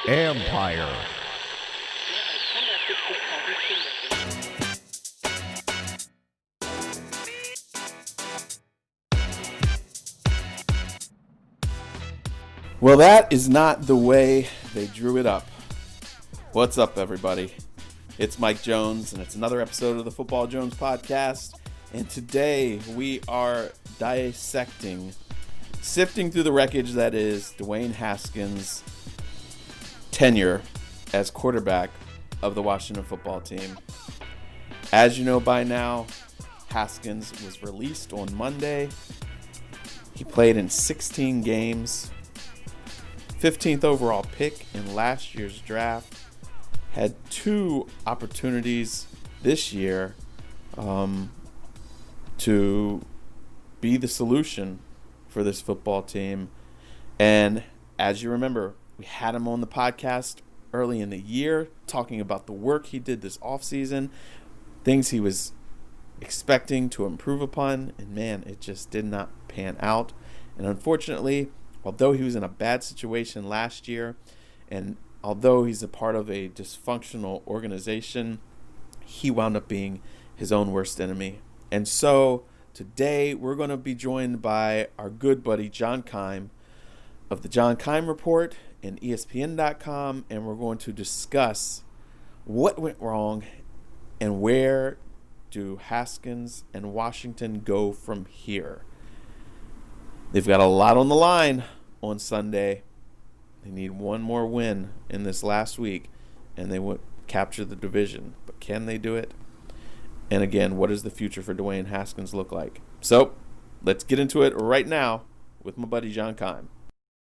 Empire. Well, that is not the way they drew it up. What's up, everybody? It's Mike Jones, and it's another episode of the Football Jones podcast. And today we are sifting through the wreckage that is Dwayne Haskins' tenure as quarterback of the Washington football team. As you know by now, Haskins was released on Monday. He played in 16 games. 15th overall pick in last year's draft. Had two opportunities this year to be the solution for this football team. And as you remember, we had him on the podcast early in the year talking about the work he did this offseason, things he was expecting to improve upon, and man, it just did not pan out. And unfortunately, although he was in a bad situation last year, and although he's a part of a dysfunctional organization, he wound up being his own worst enemy. And so today we're going to be joined by our good buddy John Keim of the John Keim Report and ESPN.com, and we're going to discuss what went wrong and where do Haskins and Washington go from here. They've got a lot on the line on Sunday. They need one more win in this last week, and they would capture the division. But can they do it? And again, what does the future for Dwayne Haskins look like? So let's get into it right now with my buddy John Keim.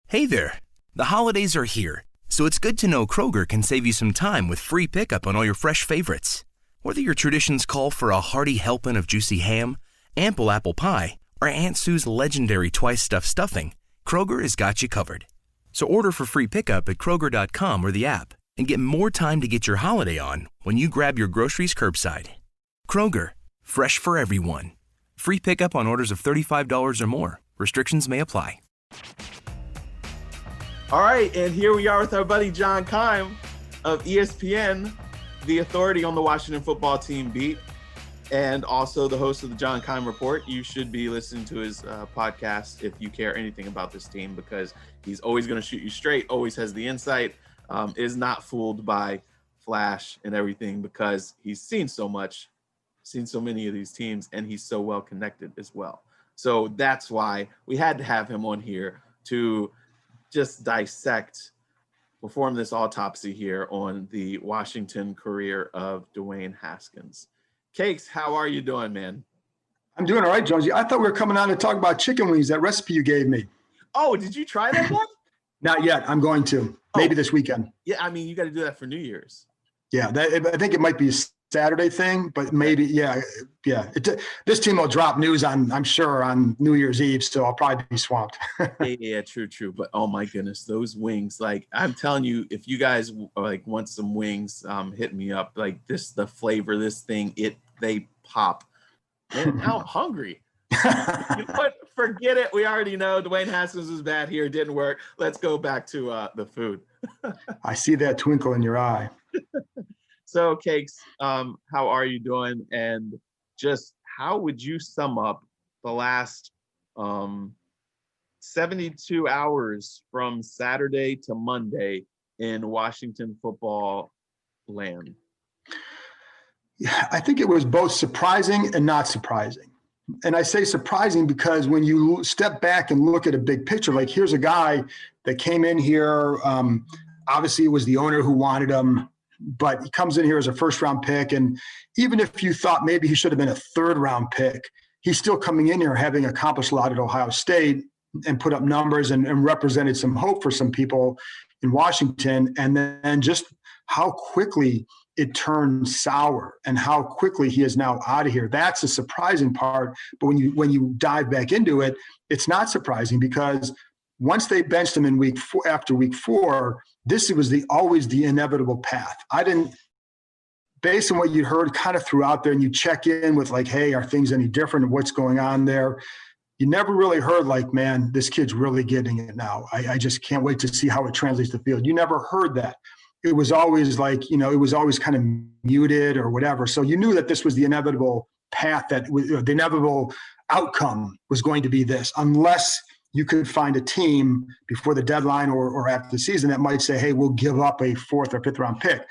Hey there. The holidays are here, so it's good to know Kroger can save you some time with free pickup on all your fresh favorites. Whether your traditions call for a hearty helping of juicy ham, ample apple pie, or Aunt Sue's legendary twice-stuffed stuffing, Kroger has got you covered. So order for free pickup at Kroger.com or the app and get more time to get your holiday on when you grab your groceries curbside. Kroger, fresh for everyone. Free pickup on orders of $35 or more. Restrictions may apply. All right, and here we are with our buddy John Keim of ESPN, the authority on the Washington football team beat, and also the host of the John Keim Report. You should be listening to his podcast if you care anything about this team, because he's always going to shoot you straight, always has the insight, is not fooled by flash and everything, because he's seen so much, seen so many of these teams, and he's so well connected as well. So that's why we had to have him on here to just perform this autopsy here on the Washington career of Dwayne Haskins. Cakes, how are you doing, man? I'm doing all right, Jonesy. I thought we were coming on to talk about chicken wings, that recipe you gave me. Oh, did you try that one? Not yet. I'm going to. Maybe this weekend. Yeah, I mean, you got to do that for New Year's. Yeah, I think it might be a Saturday thing, but maybe, yeah. This team will drop news I'm sure, on New Year's Eve, so I'll probably be swamped. Yeah, true. But oh my goodness, those wings! Like, I'm telling you, if you guys want some wings, hit me up. Like the flavor, this thing, they pop. Man, now I'm hungry. Forget it. We already know Dwayne Haskins was bad here. It didn't work. Let's go back to the food. I see that twinkle in your eye. So, Cakes, how are you doing? And just how would you sum up the last 72 hours from Saturday to Monday in Washington football land? Yeah, I think it was both surprising and not surprising. And I say surprising because when you step back and look at a big picture, like here's a guy that came in here. Obviously, it was the owner who wanted him, but he comes in here as a first-round pick. And even if you thought maybe he should have been a third-round pick, he's still coming in here having accomplished a lot at Ohio State and put up numbers and represented some hope for some people in Washington. And then just how quickly it turned sour and how quickly he is now out of here. That's the surprising part. But when you dive back into it, it's not surprising, because once they benched him in after week 4, this was always the inevitable path. Based on what you heard kind of throughout there, and you check in with like, hey, are things any different? What's going on there? you never really heard like, man, this kid's really getting it now. I just can't wait to see how it translates to the field. You never heard that. It was always like, it was always kind of muted or whatever. So you knew that this was the inevitable path, the inevitable outcome was going to be this, unless you could find a team before the deadline or after the season that might say, hey, we'll give up a 4th or 5th round pick.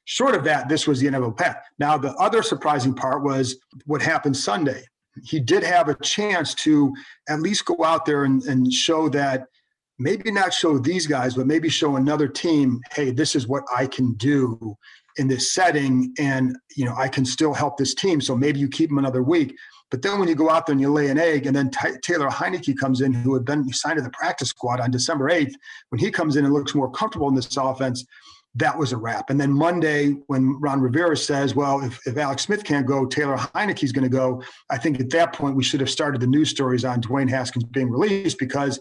Short of that, this was the inevitable path. Now, the other surprising part was what happened Sunday. He did have a chance to at least go out there and show that, maybe not show these guys, but maybe show another team, hey, this is what I can do in this setting. And, I can still help this team. So maybe you keep him another week. But then when you go out there and you lay an egg, and then Taylor Heineke comes in, who had been signed to the practice squad on December 8th, when he comes in and looks more comfortable in this offense, that was a wrap. And then Monday, when Ron Rivera says, well, if Alex Smith can't go, Taylor Heineke's going to go, I think at that point we should have started the news stories on Dwayne Haskins being released, because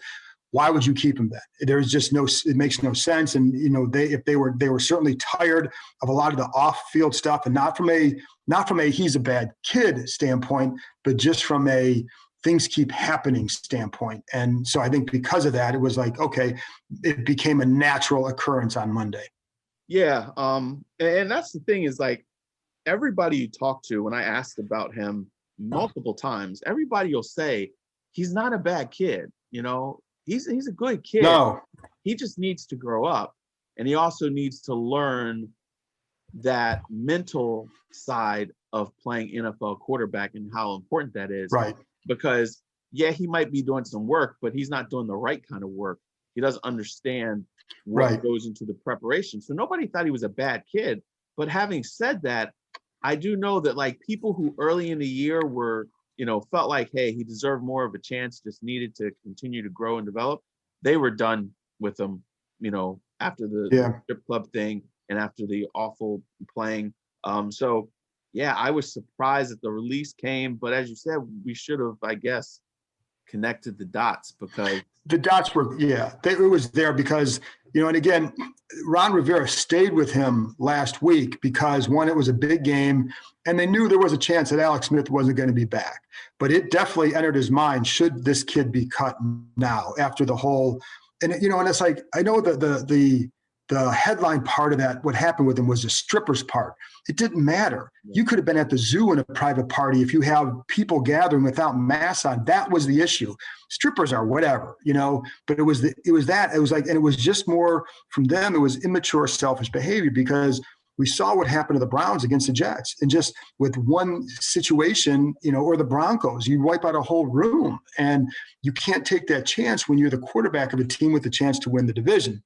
why would you keep him then? There's just it makes no sense. And, they were certainly tired of a lot of the off-field stuff, and not from a he's a bad kid standpoint, but just from a things keep happening standpoint. And so I think because of that, it was like, okay, it became a natural occurrence on Monday. Yeah. And that's the thing, is like, everybody you talk to, when I asked about him multiple times, everybody will say he's not a bad kid. He's a good kid. No. He just needs to grow up, and he also needs to learn that mental side of playing NFL quarterback and how important that is. Right. Because he might be doing some work, but he's not doing the right kind of work. He doesn't understand what goes into the preparation. So nobody thought he was a bad kid. But having said that, I do know that, like, people who early in the year were, felt like, hey, he deserved more of a chance, just needed to continue to grow and develop, they were done with him, after the strip club thing and after the awful playing. I was surprised that the release came, but as you said, we should have, I guess, connected the dots, because the dots were, it was there because, and again, Ron Rivera stayed with him last week because, one, it was a big game, and they knew there was a chance that Alex Smith wasn't going to be back. But it definitely entered his mind, should this kid be cut now after the whole, and it's like, I know that the headline part of that, what happened with him, was the strippers part. It didn't matter. You could have been at the zoo in a private party if you have people gathering without masks on. That was the issue. Strippers are whatever, but it was like, and it was just more from them. It was immature, selfish behavior, because we saw what happened to the Browns against the Jets, and just with one situation, or the Broncos, you wipe out a whole room, and you can't take that chance when you're the quarterback of a team with a chance to win the division.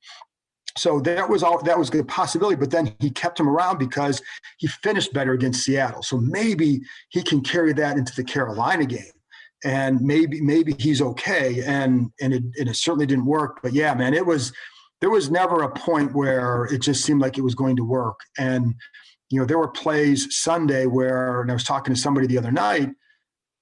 So that was a possibility, but then he kept him around because he finished better against Seattle. So maybe he can carry that into the Carolina game, and maybe he's okay. And it certainly didn't work. But yeah, man, there was never a point where it just seemed like it was going to work. And there were plays Sunday where, and I was talking to somebody the other night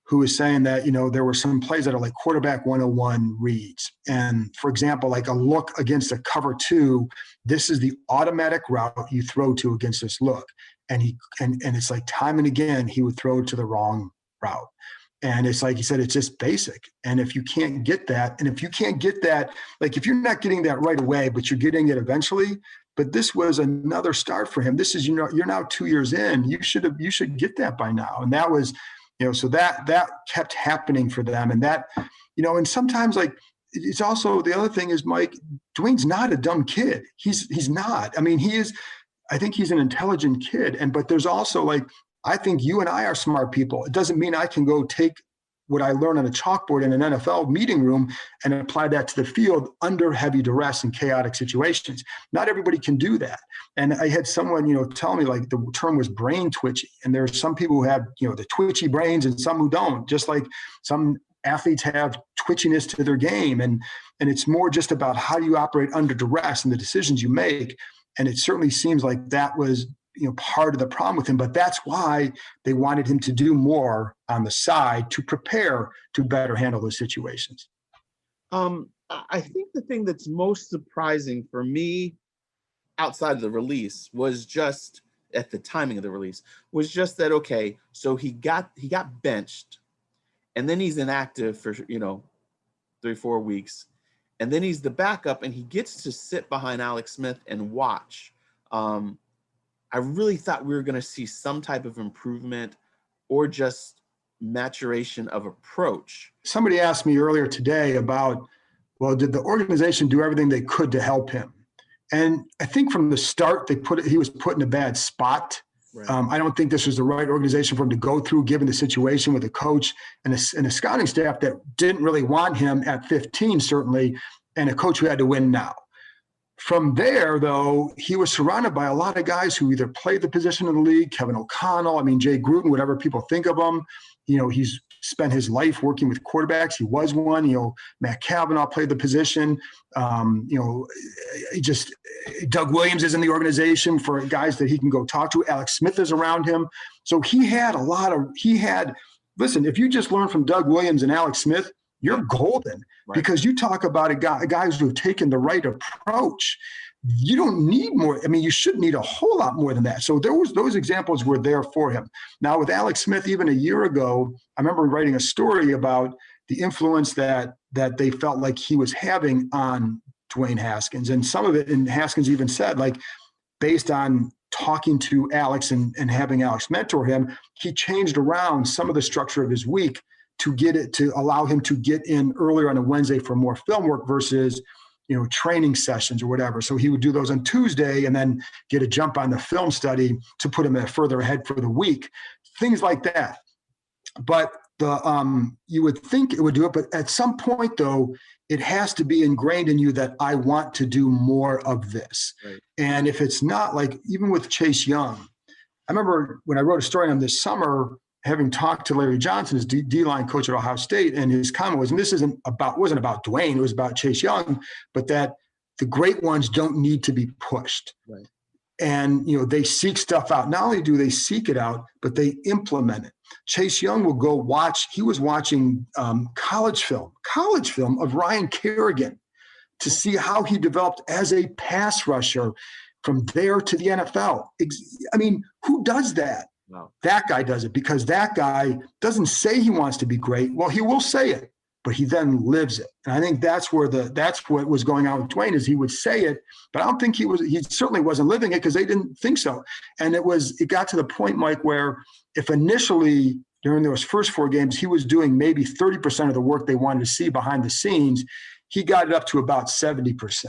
who was saying that, there were some plays that are like quarterback 101 reads. And for example, like a look against a cover 2, this is the automatic route you throw to against this look. And it's like time and again, he would throw to the wrong route. And it's like he said, it's just basic. And if you can't get that, like if you're not getting that right away, but you're getting it eventually, but this was another start for him. This is, you're now 2 years in, you should get that by now. And that was, so that kept happening for them. And that, and sometimes, like, it's also, the other thing is, Mike, Dwayne's not a dumb kid. He's not. I mean, I think he's an intelligent kid. But there's also, like, I think you and I are smart people. It doesn't mean I can go take what I learned on a chalkboard in an NFL meeting room and apply that to the field under heavy duress and chaotic situations. Not everybody can do that. And I had someone, tell me, like, the term was brain twitchy. And there are some people who have, the twitchy brains and some who don't, just like some athletes have twitchiness to their game. And it's more just about how you operate under duress and the decisions you make. And it certainly seems like that was, part of the problem with him, but that's why they wanted him to do more on the side to prepare to better handle those situations. I think the thing that's most surprising for me outside of the release was just at the timing of the release was just that, okay, so he got benched, and then he's inactive for 3-4 weeks, and then he's the backup, and he gets to sit behind Alex Smith and watch. I really thought we were going to see some type of improvement or just maturation of approach. Somebody asked me earlier today about, well, did the organization do everything they could to help him? And I think from the start, he was put in a bad spot. Right. I don't think this was the right organization for him to go through, given the situation with a coach and a scouting staff that didn't really want him at 15, certainly, and a coach who had to win now. From there, though, he was surrounded by a lot of guys who either played the position in the league, Kevin O'Connell, Jay Gruden, whatever people think of him. He's spent his life working with quarterbacks. He was one. Matt Cavanaugh played the position. Doug Williams is in the organization for guys that he can go talk to. Alex Smith is around him. So listen, if you just learn from Doug Williams and Alex Smith, you're golden. Right. Because you talk about guys who have taken the right approach. You don't need more. You should need a whole lot more than that. So those examples were there for him. Now with Alex Smith, even a year ago, I remember writing a story about the influence that they felt like he was having on Dwayne Haskins. And some of it, and Haskins even said, like, based on talking to Alex and having Alex mentor him, he changed around some of the structure of his week to allow him to get in earlier on a Wednesday for more film work versus training sessions or whatever. So he would do those on Tuesday and then get a jump on the film study to put him further ahead for the week, things like that. But you would think it would do it, but at some point though, it has to be ingrained in you that I want to do more of this. Right. And if it's not, like even with Chase Young, I remember when I wrote a story on him this summer, having talked to Larry Johnson, his D-line coach at Ohio State, and his comment was, and this wasn't about Dwayne, it was about Chase Young, but that the great ones don't need to be pushed. Right. And, they seek stuff out. Not only do they seek it out, but they implement it. Chase Young will go he was watching college film of Ryan Kerrigan to see how he developed as a pass rusher from there to the NFL. Who does that? No. That guy does it, because that guy doesn't say he wants to be great. Well, he will say it, but he then lives it. And I think that's what was going on with Dwayne, is he would say it, but I don't think he certainly wasn't living it, because they didn't think so. And it got to the point, Mike, where if initially during those first 4 games, he was doing maybe 30% of the work they wanted to see behind the scenes, he got it up to about 70%.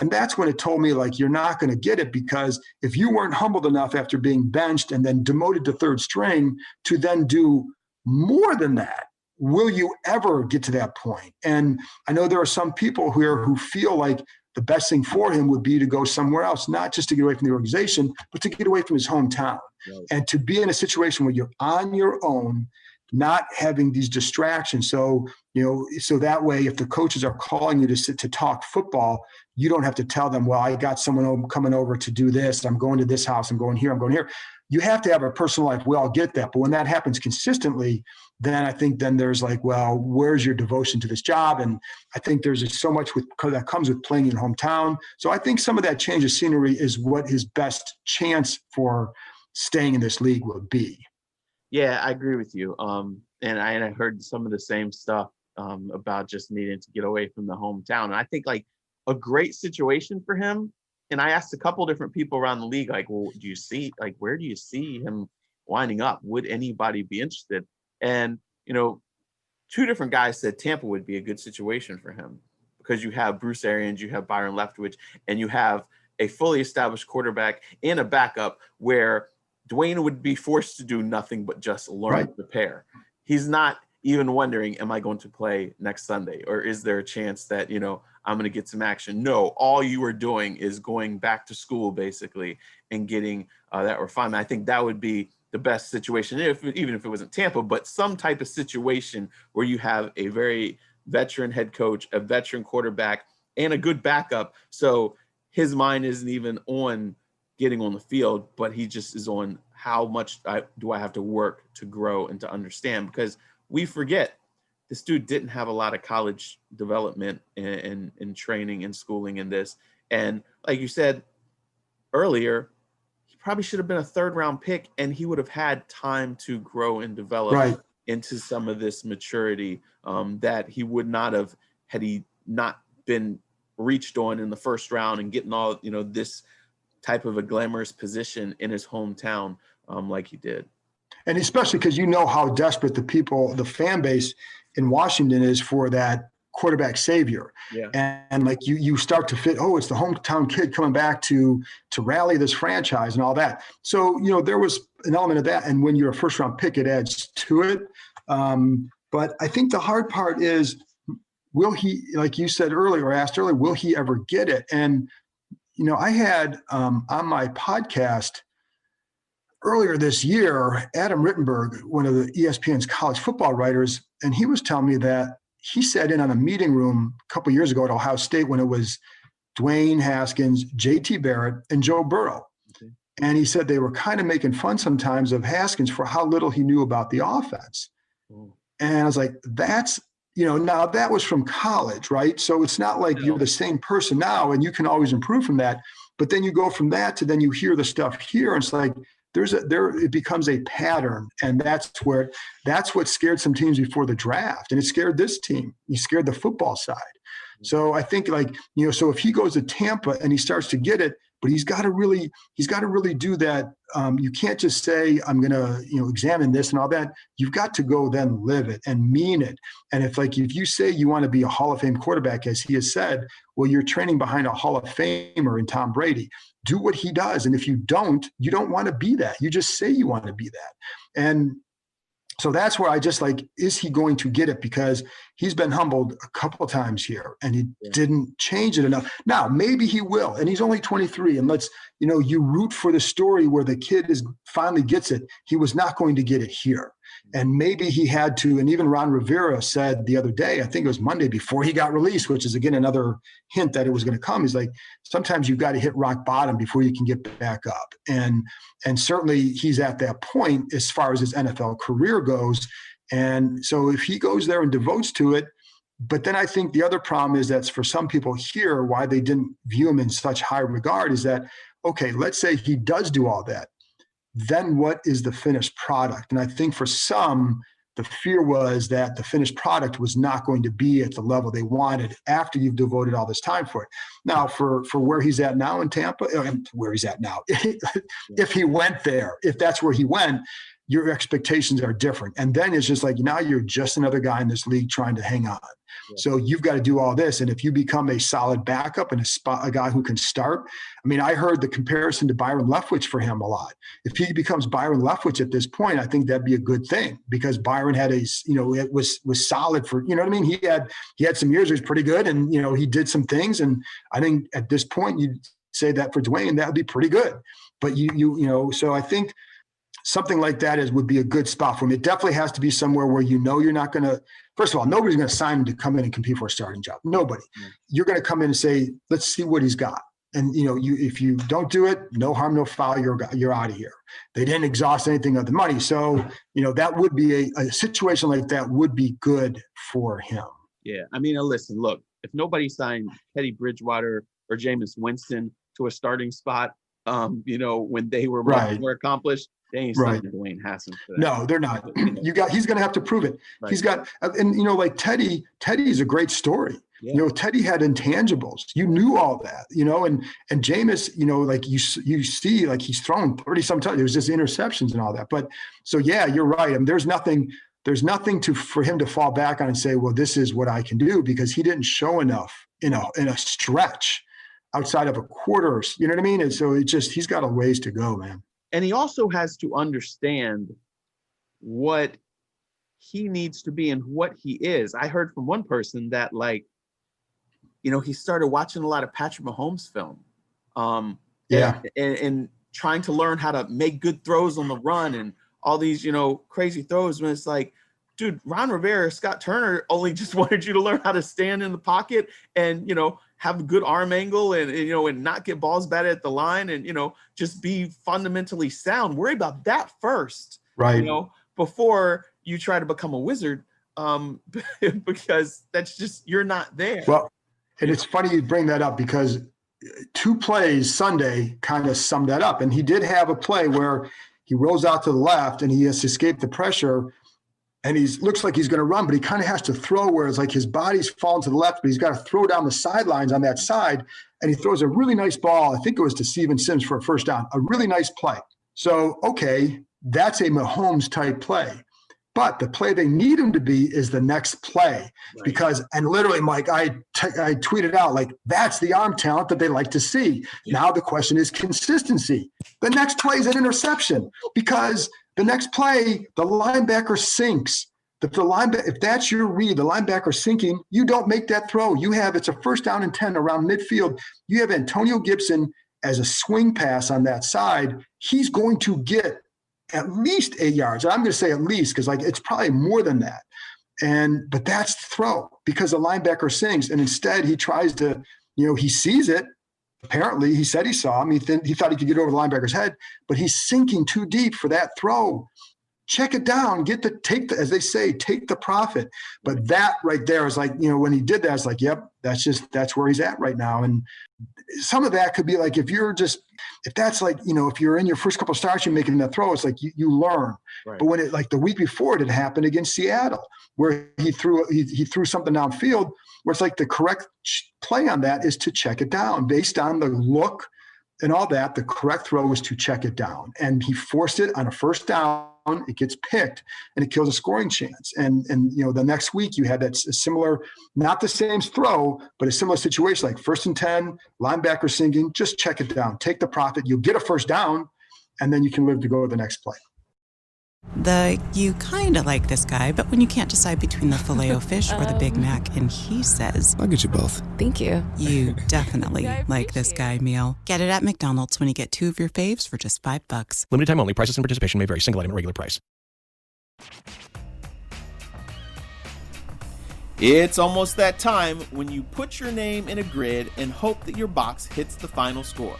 And that's when it told me, like, you're not going to get it, because if you weren't humbled enough after being benched and then demoted to third string to then do more than that, will you ever get to that point? And I know there are some people here who feel like the best thing for him would be to go somewhere else, not just to get away from the organization, but to get away from his hometown. Right. And to be in a situation where you're on your own, not having these distractions. So that way, if the coaches are calling you to talk football, you don't have to tell them, well, I got someone coming over to do this. I'm going to this house. I'm going here. I'm going here. You have to have a personal life. We all get that. But when that happens consistently, then I think there's like, well, where's your devotion to this job? And I think there's just so much that comes with playing in hometown. So I think some of that change of scenery is what his best chance for staying in this league would be. Yeah, I agree with you. And I heard some of the same stuff about just needing to get away from the hometown. And I think like a great situation for him. And I asked a couple different people around the league, like, well, where do you see him winding up? Would anybody be interested? And, 2 different guys said Tampa would be a good situation for him, because you have Bruce Arians, you have Byron Leftwich, and you have a fully established quarterback and a backup where Dwayne would be forced to do nothing but just learn to prepare. He's not even wondering, am I going to play next Sunday? Or is there a chance that, I'm going to get some action? No, all you are doing is going back to school, basically, and getting that refinement. I think that would be the best situation, even if it wasn't Tampa, but some type of situation where you have a very veteran head coach, a veteran quarterback, and a good backup. So his mind isn't even on getting on the field, but he just is on how much do I have to work to grow and to understand, because we forget this dude didn't have a lot of college development and training and schooling in this. And like you said earlier, he probably should have been a 3rd round pick, and he would have had time to grow and develop into some of this maturity that he would not have had he not been reached on in the first round and getting all, this type of a glamorous position in his hometown like he did. And especially because how desperate the fan base in Washington is for that quarterback savior. Yeah. And like you start to fit, it's the hometown kid coming back to rally this franchise and all that. So, there was an element of that. And when you're a first round pick, it adds to it. But I think the hard part is, will he, like you said earlier, or asked earlier, will he ever get it? And, I had on my podcast earlier this year, Adam Rittenberg, one of the ESPN's college football writers, and he was telling me that he sat in on a meeting room a couple of years ago at Ohio State when it was Dwayne Haskins, J.T. Barrett, and Joe Burrow. Okay. And he said they were kind of making fun sometimes of Haskins for how little he knew about the offense. Oh. And I was like, that's, now that was from college, right? So it's not like you're the same person now and you can always improve from that. But then you go from that to then you hear the stuff here. And it's like, it becomes a pattern, and that's what scared some teams before the draft, and it scared this team. He scared the football side. So I think so if he goes to Tampa and he starts to get it, but he's got to really do that. You can't just say, I'm going to, examine this and all that. You've got to go then live it and mean it. And if you say you want to be a Hall of Fame quarterback, as he has said, well, you're training behind a Hall of Famer in Tom Brady. Do what he does. And if you don't want to be that. You just say you want to be that. And so that's where I just is he going to get it? Because he's been humbled a couple of times here and he didn't change it enough. Now, maybe he will. And he's only 23. And you root for the story where the kid finally gets it. He was not going to get it here. And maybe he had to, and even Ron Rivera said the other day, I think it was Monday before he got released, which is again another hint that it was going to come. He's like, sometimes you've got to hit rock bottom before you can get back up. And certainly he's at that point as far as his NFL career goes. And so if he goes there and devotes to it, but then I think the other problem is that's for some people here, why they didn't view him in such high regard is that, okay, let's say he does do all that. Then what is the finished product? And I think for some, the fear was that the finished product was not going to be at the level they wanted after you've devoted all this time for it. Now, for where he's at now in Tampa, where he's at now, if he went there, if that's where he went, your expectations are different. And then it's just now you're just another guy in this league trying to hang on. Yeah. So you've got to do all this. And if you become a solid backup and a guy who can start, I heard the comparison to Byron Leftwich for him a lot. If he becomes Byron Leftwich at this point, I think that'd be a good thing because Byron had it was solid for, he had some years where he was pretty good and, he did some things. And I think at this point you'd say that for Dwayne, that would be pretty good. But so I think something like that would be a good spot for him. It definitely has to be somewhere where you're not going to, first of all, nobody's going to sign him to come in and compete for a starting job. Nobody. Yeah. You're going to come in and say, let's see what he's got. And, if you don't do it, no harm, no foul, you're out of here. They didn't exhaust anything of the money. So, that would be a situation like that would be good for him. Yeah. Listen, look, if nobody signed Teddy Bridgewater or Jameis Winston to a starting spot, when they were much more accomplished, they ain't signing Dwayne Haskins for that. No, they're not. He's going to have to prove it. Right. He's got, and Teddy's a great story. Yeah. Teddy had intangibles. You knew all that, and Jameis, you see, he's thrown 30 some times. It was just interceptions and all that. But so, yeah, you're right. There's nothing for him to fall back on and say, well, this is what I can do because he didn't show enough in a stretch outside of a quarter. You know what I mean? And so he's got a ways to go, man. And he also has to understand what he needs to be and what he is. I heard from one person that he started watching a lot of Patrick Mahomes film. And trying to learn how to make good throws on the run and all these, crazy throws when it's dude, Ron Rivera, Scott Turner only just wanted you to learn how to stand in the pocket and, have a good arm angle and not get balls batted at the line and, just be fundamentally sound. Worry about that first, right? Before you try to become a wizard, because that's just, you're not there. Well, and it's funny you bring that up because 2 plays Sunday kind of summed that up. And he did have a play where he rolls out to the left and he has escaped the pressure. and looks like he's going to run, but he kind of has to throw where it's like his body's falling to the left, but he's got to throw down the sidelines on that side. And he throws a really nice ball. I think it was to Steven Sims for a first down, a really nice play. So, okay, that's a Mahomes type play. But the play they need him to be is the next play. Right. Because, and literally, Mike, I tweeted out, like, that's the arm talent that they like to see. Yeah. Now the question is consistency. The next play is an interception, because the next play, the linebacker sinks. If that's your read, the linebacker sinking, you don't make that throw. It's a first down and 10 around midfield. You have Antonio Gibson as a swing pass on that side. He's going to get at least 8 yards. I'm going to say at least, because it's probably more than that. But that's the throw, because the linebacker sinks, and instead he tries to, he sees it. Apparently, he said he saw him. He thought he could get over the linebacker's head, but he's sinking too deep for that throw. Check it down. As they say, take the profit. But that right there is like, when he did that, it's like, yep, that's where he's at right now. And some of that could be like, if that's like, if you're in your first couple of starts, you're making that throw, it's like you learn. Right. But when it, like the week before, it had happened against Seattle, where he threw something downfield, where it's like the correct play on that is to check it down based on the look and all that. The correct throw was to check it down, and he forced it on a first down. It gets picked, and it kills a scoring chance. And the next week you had that similar, not the same throw, but a similar situation, like 1st and 10, linebacker sinking, just check it down, take the profit, you'll get a first down, and then you can live to go to the next play. You kind of like this guy, but when you can't decide between the Filet-O-Fish or the Big Mac, and he says, I'll get you both. Thank you. You definitely like this guy meal. Get it at McDonald's when you get 2 of your faves for just $5. Limited time only. Prices and participation may vary. Single item at regular price. It's almost that time when you put your name in a grid and hope that your box hits the final score.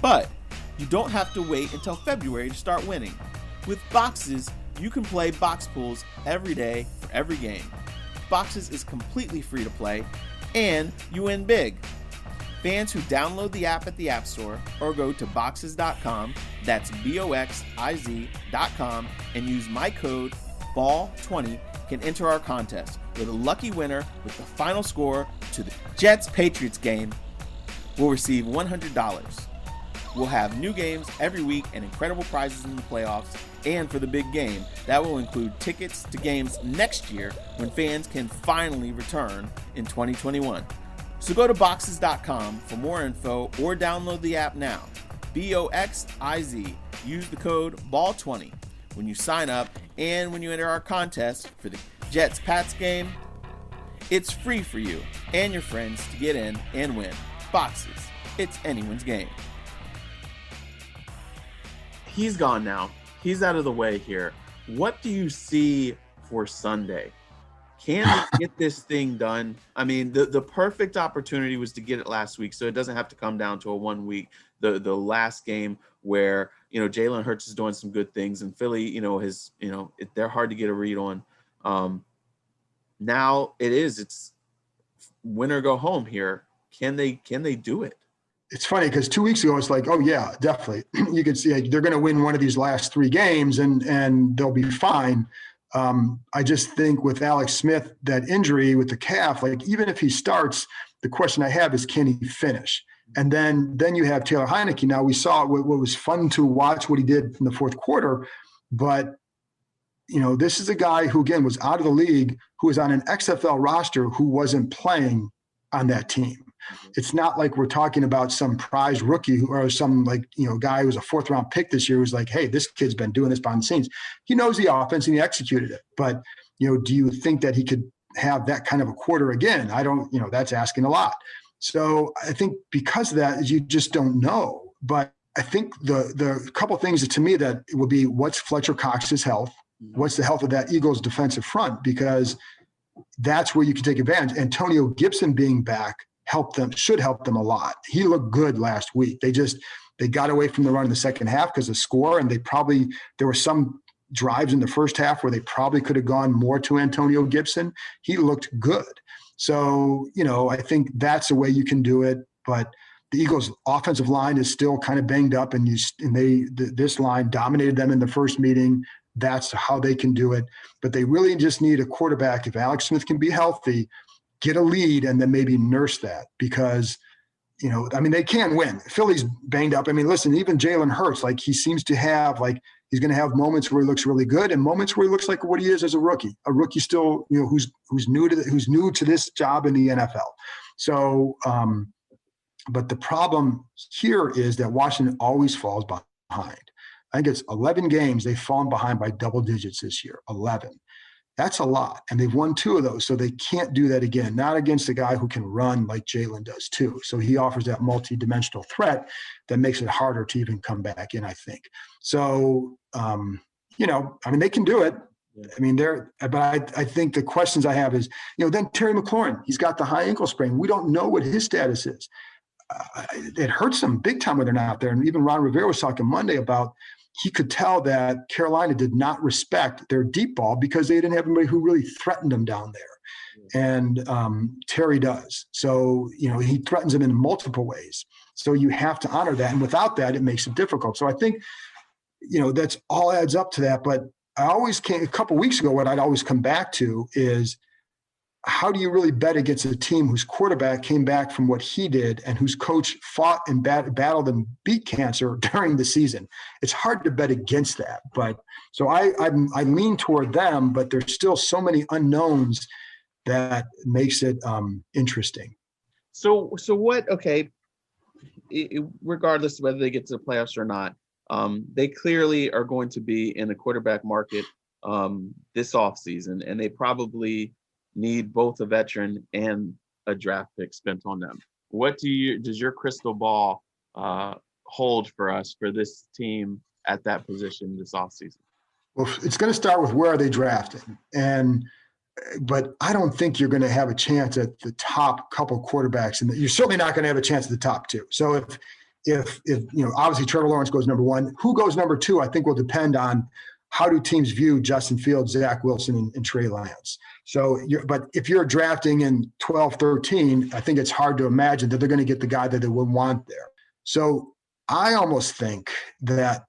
But you don't have to wait until February to start winning. With Boxes, you can play box pools every day for every game. Boxes is completely free to play, and you win big. Fans who download the app at the App Store or go to boxes.com, that's BOXIZ.com, and use my code BALL20 can enter our contest with a lucky winner with the final score to the Jets-Patriots game will receive $100. We'll have new games every week and incredible prizes in the playoffs. And for the big game, that will include tickets to games next year when fans can finally return in 2021. So go to boxes.com for more info or download the app now. BOXIZ. Use the code BALL20 when you sign up and when you enter our contest for the Jets-Pats game. It's free for you and your friends to get in and win. Boxes. It's anyone's game. He's gone now. He's out of the way here. What do you see for Sunday? Can we get this thing done? I mean, the perfect opportunity was to get it last week, so it doesn't have to come down to a 1 week. The last game where Jalen Hurts is doing some good things, and Philly, they're hard to get a read on. Now it's win or go home here. Can they do it? It's funny because 2 weeks ago, it's like, oh, yeah, definitely. You could see they're going to win one of these last 3 games and they'll be fine. I just think with Alex Smith, that injury with the calf, like even if he starts, the question I have is, can he finish? And then you have Taylor Heineke. Now, we saw what was fun to watch what he did in the fourth quarter. But, this is a guy who, again, was out of the league, who was on an XFL roster, who wasn't playing on that team. It's not like we're talking about some prize rookie or some guy who was a 4th round pick this year who's like, hey, this kid's been doing this behind the scenes. He knows the offense and he executed it. But, do you think that he could have that kind of a quarter again? I don't, that's asking a lot. So I think because of that, you just don't know. But I think the couple things to me that it would be, what's Fletcher Cox's health? What's the health of that Eagles defensive front? Because that's where you can take advantage. Antonio Gibson being back should help them a lot. He looked good last week. They got away from the run in the second half because of score, and there were some drives in the first half where they probably could have gone more to Antonio Gibson. He looked good. So, I think that's the way you can do it. But the Eagles' offensive line is still kind of banged up, and this line dominated them in the first meeting. that's how they can do it. But they really just need a quarterback. If Alex Smith can be healthy, get a lead and then maybe nurse that, because they can win. Philly's banged up. listen, even Jalen Hurts, like he seems to have, like he's going to have moments where he looks really good and moments where he looks like what he is as a rookie. A rookie still, who's new to this job in the NFL. So, but the problem here is that Washington always falls behind. I think it's 11 games they've fallen behind by double digits this year. 11. That's a lot. And they've won 2 of those. So they can't do that again, not against a guy who can run like Jalen does too. So he offers that multi-dimensional threat that makes it harder to even come back in, I think. So, they can do it. But I think the questions I have is, then Terry McLaurin, he's got the high ankle sprain. We don't know what his status is. It hurts them big time when they're not there. And even Ron Rivera was talking Monday about, he could tell that Carolina did not respect their deep ball because they didn't have anybody who really threatened them down there. And Terry does. So, he threatens them in multiple ways. So you have to honor that. And without that, it makes it difficult. So I think, that's all adds up to that. But a couple of weeks ago, what I'd always come back to is, how do you really bet against a team whose quarterback came back from what he did and whose coach fought and battled and beat cancer during the season? It's hard to bet against that. But so I lean toward them, but there's still so many unknowns that makes it interesting. So what? Okay, regardless of whether they get to the playoffs or not, they clearly are going to be in the quarterback market this offseason, and they probably need both a veteran and a draft pick spent on them. What does your crystal ball hold for us for this team at that position this offseason? Well, it's going to start with where are they drafting, but I don't think you're going to have a chance at the top couple quarterbacks, and you're certainly not going to have a chance at the top 2. So if obviously Trevor Lawrence goes number 1, who goes number 2, I think will depend on how do teams view Justin Fields, Zach Wilson, and Trey Lance. So, but if you're drafting in 12, 13, I think it's hard to imagine that they're going to get the guy that they would want there. So I almost think that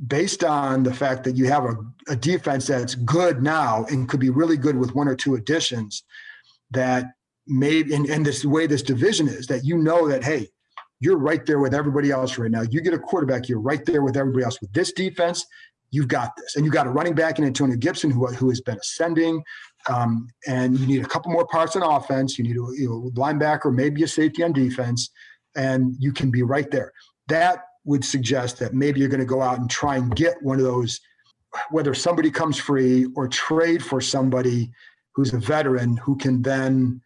based on the fact that you have a defense that's good now and could be really good with 1 or 2 additions, that maybe, and this way this division is, that that, hey, you're right there with everybody else right now. You get a quarterback, you're right there with everybody else. With this defense, you've got this. And you've got a running back in Antonio Gibson who has been ascending. And you need a couple more parts on offense. You need a linebacker, maybe a safety on defense, and you can be right there. That would suggest that maybe you're going to go out and try and get one of those, whether somebody comes free or trade for somebody who's a veteran who can then,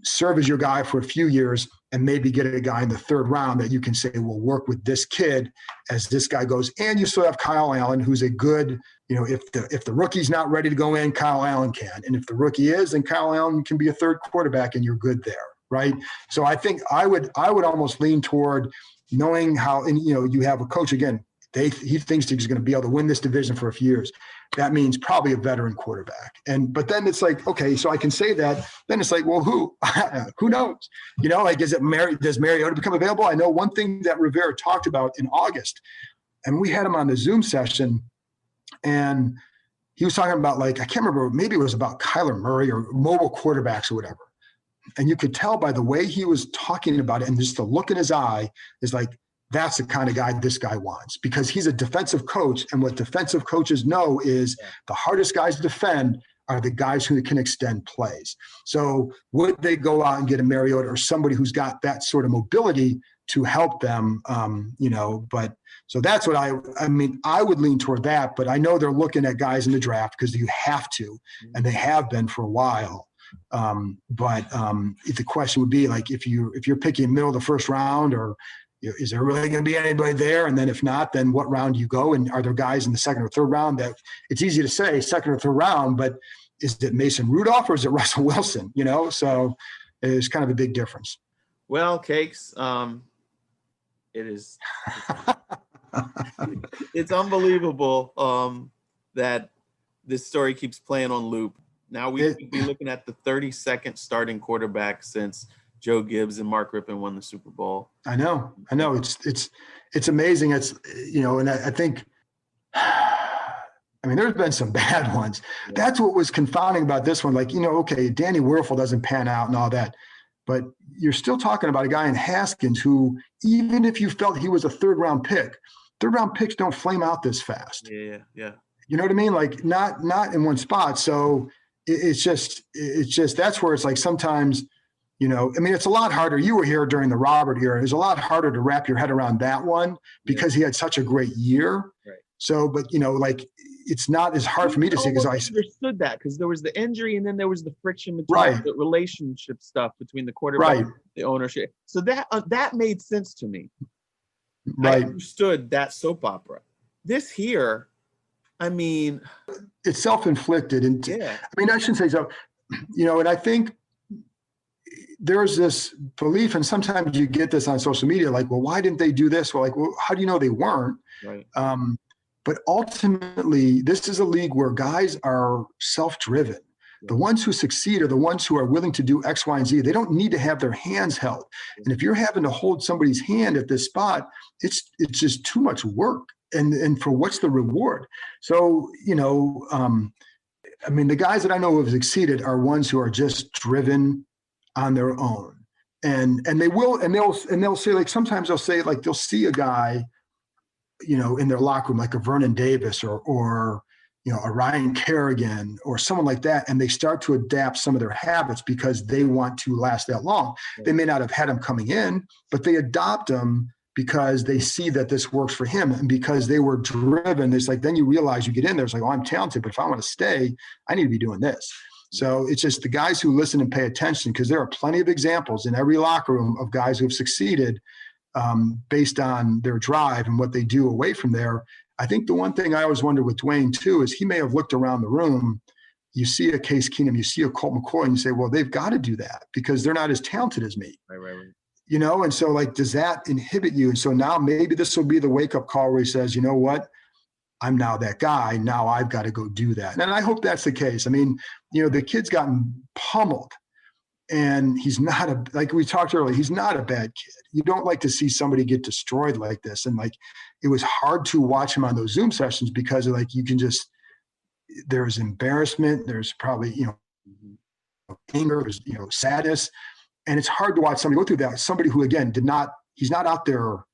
serve as your guy for a few years and maybe get a guy in the 3rd round that you can say will work with this kid as this guy goes. And you still have Kyle Allen, who's a good, if the rookie's not ready to go in, Kyle Allen can. And if the rookie is, then Kyle Allen can be a 3rd quarterback and you're good there, right? So I think I would almost lean toward knowing how, and you have a coach, again, he thinks he's going to be able to win this division for a few years. That means probably a veteran quarterback. But then it's like, okay, so I can say that. Then it's like, well, who knows? Does Mariota become available? I know one thing that Rivera talked about in August, and we had him on the Zoom session, and he was talking about, like, I can't remember, maybe it was about Kyler Murray or mobile quarterbacks or whatever. And you could tell by the way he was talking about it and just the look in his eye is like, that's the kind of guy this guy wants, because he's a defensive coach. And what defensive coaches know is the hardest guys to defend are the guys who can extend plays. So would they go out and get a Mariota or somebody who's got that sort of mobility to help them, but so that's what I would lean toward that, but I know they're looking at guys in the draft because you have to, and they have been for a while. But if the question would be like, if you're picking middle of the first round, or is there really going to be anybody there? And then if not, then what round do you go? And are there guys in the 2nd or 3rd round that it's easy to say 2nd or 3rd round, but is it Mason Rudolph or is it Russell Wilson? So it's kind of a big difference. Well, Cakes, it is, it's unbelievable that this story keeps playing on loop. Now we could be looking at the 32nd starting quarterback since Joe Gibbs and Mark Rippon won the Super Bowl. I know. It's amazing. It's, and I think I mean, there's been some bad ones. Yeah. That's what was confounding about this one. Like, okay, Danny Werfel doesn't pan out and all that, but you're still talking about a guy in Haskins who, even if you felt he was a third-round picks don't flame out this fast. Yeah. You know what I mean? Like not in one spot. So it's just that's where it's like sometimes, I mean, it's a lot harder. You were here during the Robert era. It was a lot harder to wrap your head around that one because he had such a great year. Right. So, but like it's not as hard for me to see because I understood that because there was the injury and then there was the friction between the relationship stuff between the quarterback and the ownership. So that made sense to me. Right. I understood that soap opera. This here, I mean, it's self-inflicted, and I mean, I shouldn't say so. And I think there's this belief, and sometimes you get this on social media, like, well, why didn't they do this? Well, how do you know they weren't? Right. But ultimately, this is a league where guys are self-driven. The ones who succeed are the ones who are willing to do X, Y, and Z. They don't need to have their hands held. And if you're having to hold somebody's hand at this spot, it's just too much work. And for what's the reward? So, I mean, the guys that I know who have succeeded are ones who are just driven on their own. And they'll say, like, sometimes they'll say, like, they'll see a guy, in their locker room, like a Vernon Davis or a Ryan Kerrigan or someone like that, and they start to adapt some of their habits because they want to last that long. They may not have had them coming in, but they adopt them because they see that this works for him and because they were driven. It's like, then you realize you get in there, it's like, oh, I'm talented, but if I want to stay, I need to be doing this. So it's just the guys who listen and pay attention, because there are plenty of examples in every locker room of guys who have succeeded based on their drive and what they do away from there. I think the one thing I always wonder with Dwayne too is he may have looked around the room. You see a Case Keenum, you see a Colt McCoy, and you say, well, they've got to do that because they're not as talented as me. Right. And so, like, does that inhibit you? And so now maybe this will be the wake-up call where he says, you know what? I'm now that guy. Now I've got to go do that. And I hope that's the case. I mean, the kid's gotten pummeled. And he's not like we talked earlier, he's not a bad kid. You don't like to see somebody get destroyed like this. And like, it was hard to watch him on those Zoom sessions because like, there's embarrassment. There's probably, anger, there's, sadness. And it's hard to watch somebody go through that. Somebody who, again, he's not out there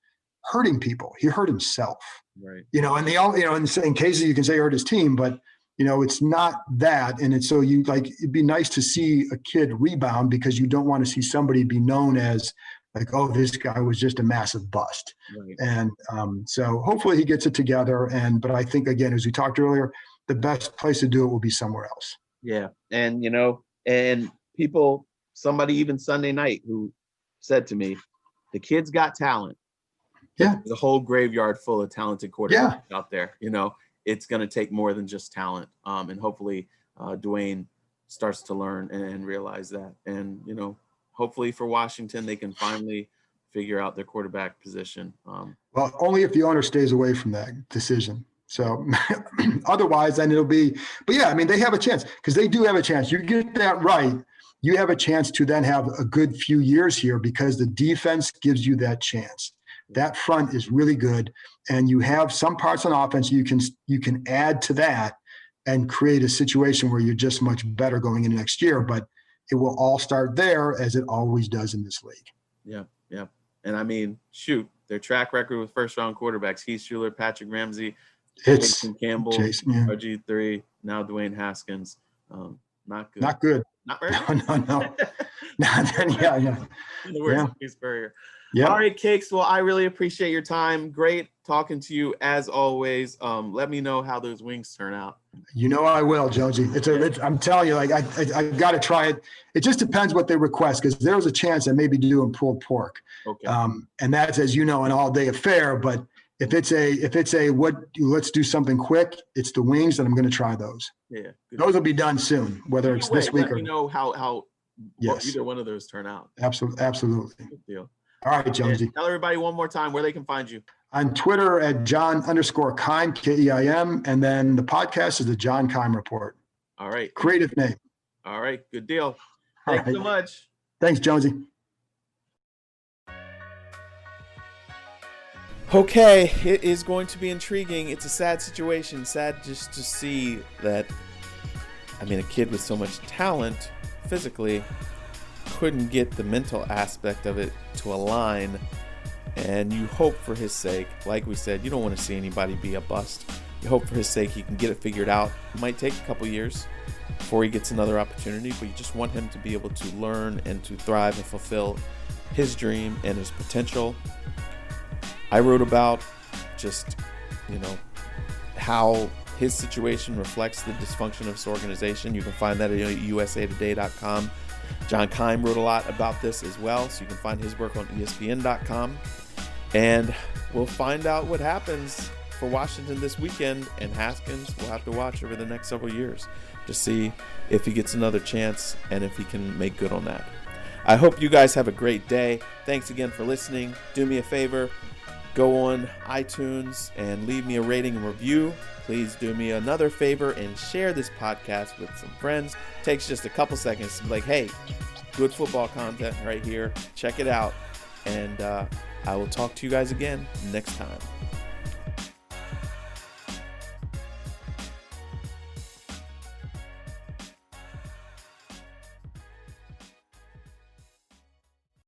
hurting people. He hurt himself. Right. And they all, in cases you can say hurt his team, but it's not that. And it's so it'd be nice to see a kid rebound because you don't want to see somebody be known as like, oh, this guy was just a massive bust. Right. And so hopefully he gets it together. But I think, again, as we talked earlier, the best place to do it will be somewhere else. Yeah. And, and people, somebody even Sunday night who said to me, the kid's got talent. Yeah. There's a whole graveyard full of talented quarterbacks out there, It's going to take more than just talent. And hopefully Dwayne starts to learn and realize that. And, hopefully for Washington, they can finally figure out their quarterback position. Well, only if the owner stays away from that decision. So otherwise, then it'll be, but yeah, I mean, they have a chance because they do have a chance. You get that right. You have a chance to then have a good few years here because the defense gives you that chance. That front is really good. And you have some parts on offense you can add to that and create a situation where you're just much better going into next year. But it will all start there as it always does in this league. Yeah. And I mean, shoot, their track record with first-round quarterbacks, Heath Schuler, Patrick Ramsey, Jason Campbell, RG3, now Dwayne Haskins. Not good. Not good. Not very No. Yeah. In the words of Chris Berger. Yeah. All right, Cakes. Well, I really appreciate your time. Great talking to you as always. Let me know how those wings turn out. I will, Jonesy. I'm telling you, like I got to try it. It just depends what they request because there's a chance I may be doing pulled pork. Okay. And that's, as you know, an all-day affair. But if it's a let's do something quick, it's the wings, and I'm going to try those. Yeah. Those will be done soon, whether it's this week or. Let me know how yes. either one of those turn out. Absolutely. Good deal. All right, Jonesy. Tell everybody one more time where they can find you. On Twitter at John_Keim, Keim, and then the podcast is the John Keim Report. All right. Creative name. All right. Good deal. Thanks so much. Thanks, Jonesy. Okay, it is going to be intriguing. It's a sad situation. Sad just to see that, a kid with so much talent physically couldn't get the mental aspect of it to align. And you hope for his sake, like we said, you don't want to see anybody be a bust. You hope for his sake he can get it figured out. It might take a couple years before he gets another opportunity, but you just want him to be able to learn and to thrive and fulfill his dream and his potential. I wrote about just, how his situation reflects the dysfunction of his organization. You can find that at usatoday.com. John Keim wrote a lot about this as well, so you can find his work on ESPN.com. And we'll find out what happens for Washington this weekend, and Haskins will have to watch over the next several years to see if he gets another chance and if he can make good on that. I hope you guys have a great day. Thanks again for listening. Do me a favor. Go on iTunes and leave me a rating and review. Please do me another favor and share this podcast with some friends. It takes just a couple seconds to be like, hey, good football content right here. Check it out. And I will talk to you guys again next time.